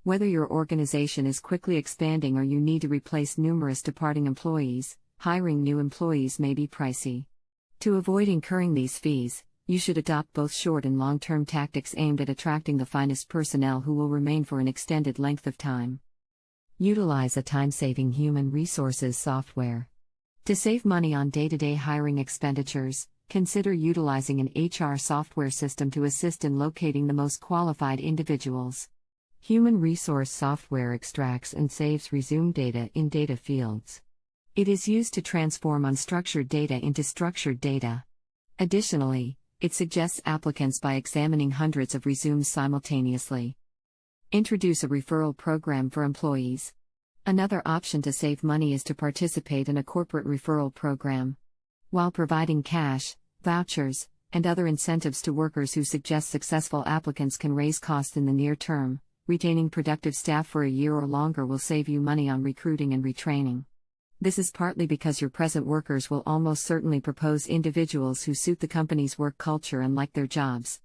Whether your organization is quickly expanding or you need to replace numerous departing employees, hiring new employees may be pricey. To avoid incurring these fees, you should adopt both short and long-term tactics aimed at attracting the finest personnel who will remain for an extended length of time. Utilize a time-saving human resources software. To save money on day-to-day hiring expenditures, consider utilizing an HR software system to assist in locating the most qualified individuals. Human resource software extracts and saves resume data in data fields. It is used to transform unstructured data into structured data. Additionally, it suggests applicants by examining hundreds of resumes simultaneously. Introduce a referral program for employees. Another option to save money is to participate in a corporate referral program. While providing cash, vouchers, and other incentives to workers who suggest successful applicants can raise costs in the near term, retaining productive staff for a year or longer will save you money on recruiting and retraining. This is partly because your present workers will almost certainly propose individuals who suit the company's work culture and like their jobs.